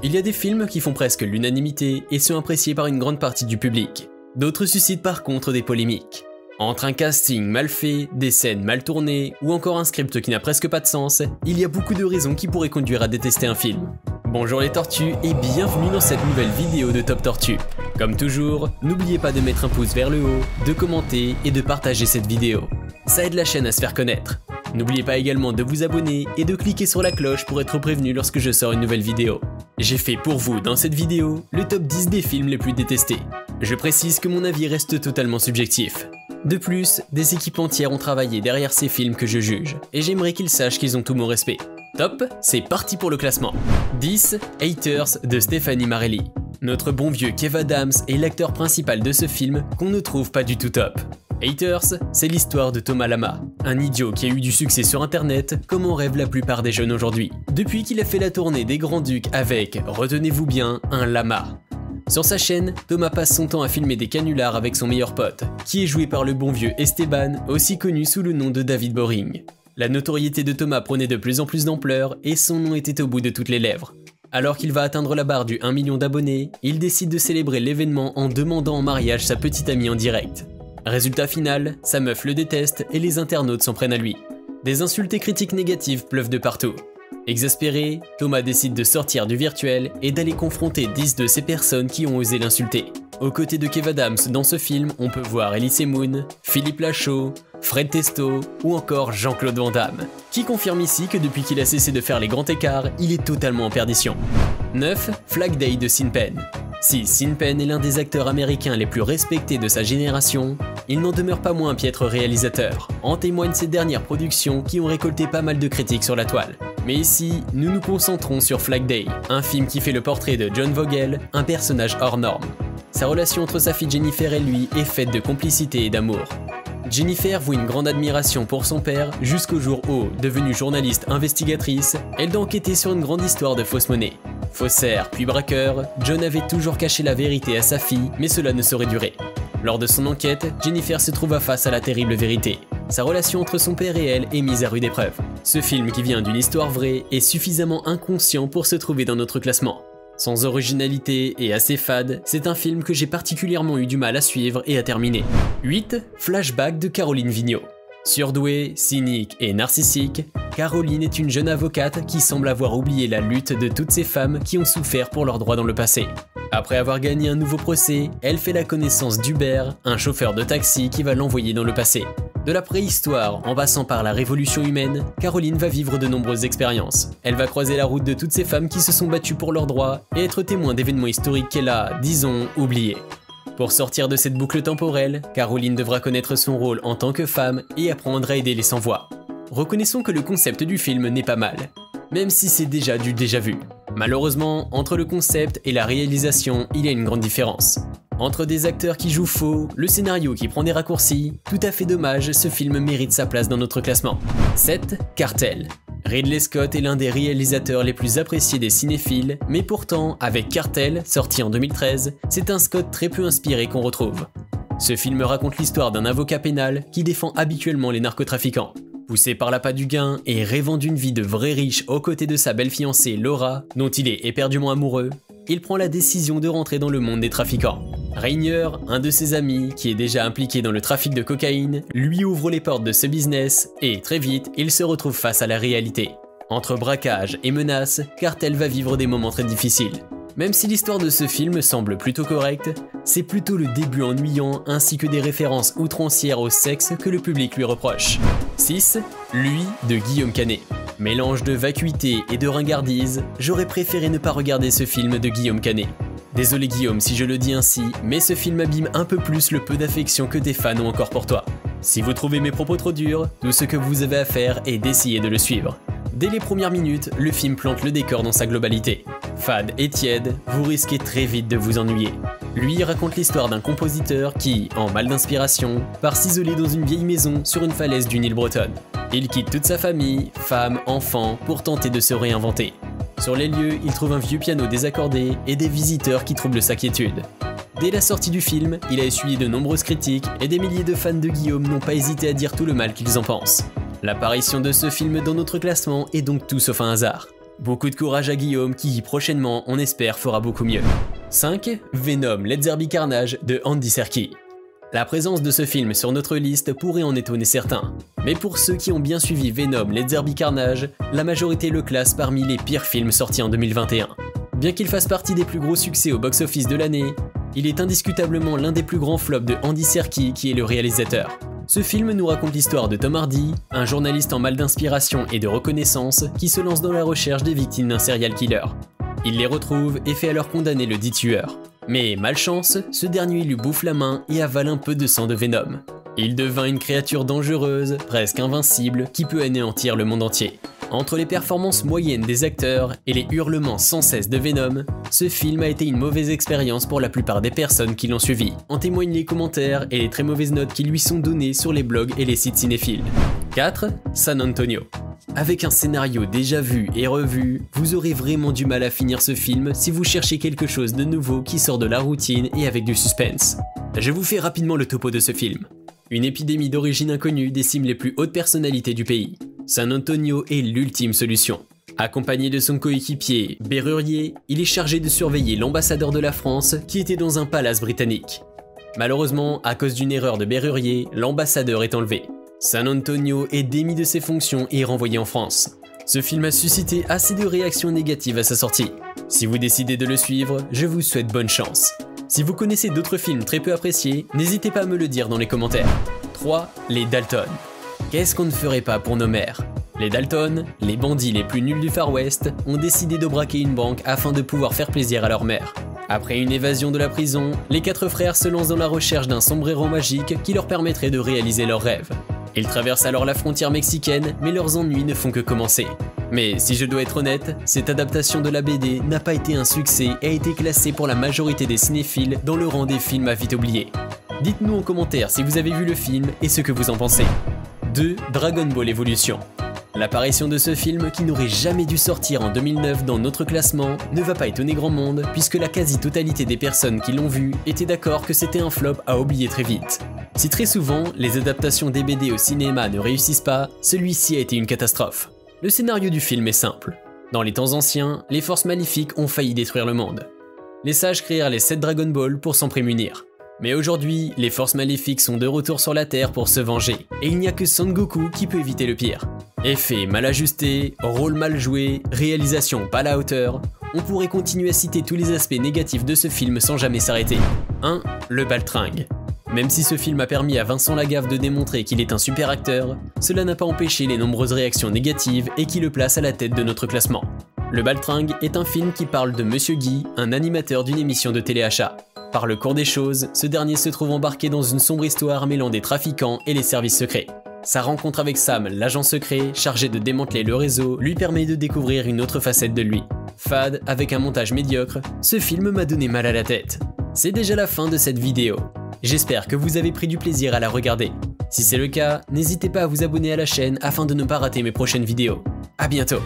Il y a des films qui font presque l'unanimité et sont appréciés par une grande partie du public. D'autres suscitent par contre des polémiques. Entre un casting mal fait, des scènes mal tournées ou encore un script qui n'a presque pas de sens, il y a beaucoup de raisons qui pourraient conduire à détester un film. Bonjour les tortues et bienvenue dans cette nouvelle vidéo de Top Tortue. Comme toujours, n'oubliez pas de mettre un pouce vers le haut, de commenter et de partager cette vidéo. Ça aide la chaîne à se faire connaître. N'oubliez pas également de vous abonner et de cliquer sur la cloche pour être prévenu lorsque je sors une nouvelle vidéo. J'ai fait pour vous dans cette vidéo le top 10 des films les plus détestés. Je précise que mon avis reste totalement subjectif. De plus, des équipes entières ont travaillé derrière ces films que je juge, et j'aimerais qu'ils sachent qu'ils ont tout mon respect. Top, c'est parti pour le classement. 10. Haters de Stéphanie Marelli. Notre bon vieux Kev Adams est l'acteur principal de ce film qu'on ne trouve pas du tout top. Haters, c'est l'histoire de Thomas Lama, un idiot qui a eu du succès sur internet comme en rêvent la plupart des jeunes aujourd'hui, depuis qu'il a fait la tournée des Grands Ducs avec, retenez-vous bien, un lama. Sur sa chaîne, Thomas passe son temps à filmer des canulars avec son meilleur pote, qui est joué par le bon vieux Esteban, aussi connu sous le nom de David Boring. La notoriété de Thomas prenait de plus en plus d'ampleur et son nom était au bout de toutes les lèvres. Alors qu'il va atteindre la barre du 1 million d'abonnés, il décide de célébrer l'événement en demandant en mariage sa petite amie en direct. Résultat final, sa meuf le déteste et les internautes s'en prennent à lui. Des insultes et critiques négatives pleuvent de partout. Exaspéré, Thomas décide de sortir du virtuel et d'aller confronter 10 de ces personnes qui ont osé l'insulter. Aux côtés de Kev Adams dans ce film, on peut voir Elise Moon, Philippe Lachaud, Fred Testo ou encore Jean-Claude Van Damme, qui confirme ici que depuis qu'il a cessé de faire les grands écarts, il est totalement en perdition. 9. Flag Day de Sean Penn. Si Sean Penn est l'un des acteurs américains les plus respectés de sa génération, il n'en demeure pas moins un piètre réalisateur. En témoignent ses dernières productions qui ont récolté pas mal de critiques sur la toile. Mais ici, nous nous concentrons sur Flag Day, un film qui fait le portrait de John Vogel, un personnage hors norme. Sa relation entre sa fille Jennifer et lui est faite de complicité et d'amour. Jennifer voue une grande admiration pour son père jusqu'au jour où, devenue journaliste investigatrice, elle doit enquêter sur une grande histoire de fausse monnaie. Faussaire puis braqueur, John avait toujours caché la vérité à sa fille, mais cela ne saurait durer. Lors de son enquête, Jennifer se trouva face à la terrible vérité. Sa relation entre son père et elle est mise à rude épreuve. Ce film, qui vient d'une histoire vraie, est suffisamment inconscient pour se trouver dans notre classement. Sans originalité et assez fade, c'est un film que j'ai particulièrement eu du mal à suivre et à terminer. 8. Flashback de Caroline Vigneault. Surdouée, cynique et narcissique, Caroline est une jeune avocate qui semble avoir oublié la lutte de toutes ces femmes qui ont souffert pour leurs droits dans le passé. Après avoir gagné un nouveau procès, elle fait la connaissance d'Hubert, un chauffeur de taxi qui va l'envoyer dans le passé. De la préhistoire en passant par la révolution humaine, Caroline va vivre de nombreuses expériences. Elle va croiser la route de toutes ces femmes qui se sont battues pour leurs droits et être témoin d'événements historiques qu'elle a, disons, oubliés. Pour sortir de cette boucle temporelle, Caroline devra connaître son rôle en tant que femme et apprendre à aider les sans-voix. Reconnaissons que le concept du film n'est pas mal, même si c'est déjà du déjà-vu. Malheureusement, entre le concept et la réalisation, il y a une grande différence. Entre des acteurs qui jouent faux, le scénario qui prend des raccourcis, tout à fait dommage, ce film mérite sa place dans notre classement. 7. Cartel. Ridley Scott est l'un des réalisateurs les plus appréciés des cinéphiles, mais pourtant, avec Cartel, sorti en 2013, c'est un Scott très peu inspiré qu'on retrouve. Ce film raconte l'histoire d'un avocat pénal qui défend habituellement les narcotrafiquants. Poussé par l'appât du gain et rêvant d'une vie de vrai riche aux côtés de sa belle fiancée Laura, dont il est éperdument amoureux, il prend la décision de rentrer dans le monde des trafiquants. Rainier, un de ses amis, qui est déjà impliqué dans le trafic de cocaïne, lui ouvre les portes de ce business et, très vite, il se retrouve face à la réalité. Entre braquage et menaces, Cartel va vivre des moments très difficiles. Même si l'histoire de ce film semble plutôt correcte, c'est plutôt le début ennuyant ainsi que des références outrancières au sexe que le public lui reproche. 6. Lui de Guillaume Canet. Mélange de vacuité et de ringardise, j'aurais préféré ne pas regarder ce film de Guillaume Canet. Désolé Guillaume si je le dis ainsi, mais ce film abîme un peu plus le peu d'affection que tes fans ont encore pour toi. Si vous trouvez mes propos trop durs, tout ce que vous avez à faire est d'essayer de le suivre. Dès les premières minutes, le film plante le décor dans sa globalité. Fade et tiède, vous risquez très vite de vous ennuyer. Lui raconte l'histoire d'un compositeur qui, en mal d'inspiration, part s'isoler dans une vieille maison sur une falaise d'une île bretonne. Il quitte toute sa famille, femme, enfants, pour tenter de se réinventer. Sur les lieux, il trouve un vieux piano désaccordé et des visiteurs qui troublent sa quiétude. Dès la sortie du film, il a essuyé de nombreuses critiques et des milliers de fans de Guillaume n'ont pas hésité à dire tout le mal qu'ils en pensent. L'apparition de ce film dans notre classement est donc tout sauf un hasard. Beaucoup de courage à Guillaume qui, prochainement, on espère, fera beaucoup mieux. 5. Venom Let There Be Carnage de Andy Serkis. La présence de ce film sur notre liste pourrait en étonner certains. Mais pour ceux qui ont bien suivi Venom Let There Be Carnage, la majorité le classe parmi les pires films sortis en 2021. Bien qu'il fasse partie des plus gros succès au box-office de l'année, il est indiscutablement l'un des plus grands flops de Andy Serkis qui est le réalisateur. Ce film nous raconte l'histoire de Tom Hardy, un journaliste en mal d'inspiration et de reconnaissance qui se lance dans la recherche des victimes d'un serial killer. Il les retrouve et fait alors condamner le dit tueur. Mais malchance, ce dernier lui bouffe la main et avale un peu de sang de Venom. Il devint une créature dangereuse, presque invincible, qui peut anéantir le monde entier. Entre les performances moyennes des acteurs et les hurlements sans cesse de Venom, ce film a été une mauvaise expérience pour la plupart des personnes qui l'ont suivi. En témoignent les commentaires et les très mauvaises notes qui lui sont données sur les blogs et les sites cinéphiles. 4. San Antonio. Avec un scénario déjà vu et revu, vous aurez vraiment du mal à finir ce film si vous cherchez quelque chose de nouveau qui sort de la routine et avec du suspense. Je vous fais rapidement le topo de ce film. Une épidémie d'origine inconnue décime les plus hautes personnalités du pays. San Antonio est l'ultime solution. Accompagné de son coéquipier, Berrurier, il est chargé de surveiller l'ambassadeur de la France qui était dans un palace britannique. Malheureusement, à cause d'une erreur de Berrurier, l'ambassadeur est enlevé. San Antonio est démis de ses fonctions et renvoyé en France. Ce film a suscité assez de réactions négatives à sa sortie. Si vous décidez de le suivre, je vous souhaite bonne chance. Si vous connaissez d'autres films très peu appréciés, n'hésitez pas à me le dire dans les commentaires. 3. Les Dalton. Qu'est-ce qu'on ne ferait pas pour nos mères? Les Dalton, les bandits les plus nuls du Far West, ont décidé de braquer une banque afin de pouvoir faire plaisir à leur mère. Après une évasion de la prison, les 4 frères se lancent dans la recherche d'un sombrero magique qui leur permettrait de réaliser leurs rêves. Ils traversent alors la frontière mexicaine, mais leurs ennuis ne font que commencer. Mais si je dois être honnête, cette adaptation de la BD n'a pas été un succès et a été classée pour la majorité des cinéphiles dans le rang des films à vite oublier. Dites-nous en commentaire si vous avez vu le film et ce que vous en pensez. 2. Dragon Ball Evolution. L'apparition de ce film, qui n'aurait jamais dû sortir en 2009 dans notre classement, ne va pas étonner grand monde puisque la quasi-totalité des personnes qui l'ont vu étaient d'accord que c'était un flop à oublier très vite. Si très souvent, les adaptations des BD au cinéma ne réussissent pas, celui-ci a été une catastrophe. Le scénario du film est simple. Dans les temps anciens, les forces maléfiques ont failli détruire le monde. Les sages créèrent les 7 Dragon Ball pour s'en prémunir. Mais aujourd'hui, les forces maléfiques sont de retour sur la Terre pour se venger, et il n'y a que Son Goku qui peut éviter le pire. Effet mal ajusté, rôle mal joué, réalisation pas à la hauteur, on pourrait continuer à citer tous les aspects négatifs de ce film sans jamais s'arrêter. 1. Le baltringue. Même si ce film a permis à Vincent Lagaffe de démontrer qu'il est un super acteur, cela n'a pas empêché les nombreuses réactions négatives et qui le place à la tête de notre classement. Le baltringue est un film qui parle de Monsieur Guy, un animateur d'une émission de téléachat. Par le cours des choses, ce dernier se trouve embarqué dans une sombre histoire mêlant des trafiquants et les services secrets. Sa rencontre avec Sam, l'agent secret, chargé de démanteler le réseau, lui permet de découvrir une autre facette de lui. Fade, avec un montage médiocre, ce film m'a donné mal à la tête. C'est déjà la fin de cette vidéo. J'espère que vous avez pris du plaisir à la regarder. Si c'est le cas, n'hésitez pas à vous abonner à la chaîne afin de ne pas rater mes prochaines vidéos. À bientôt!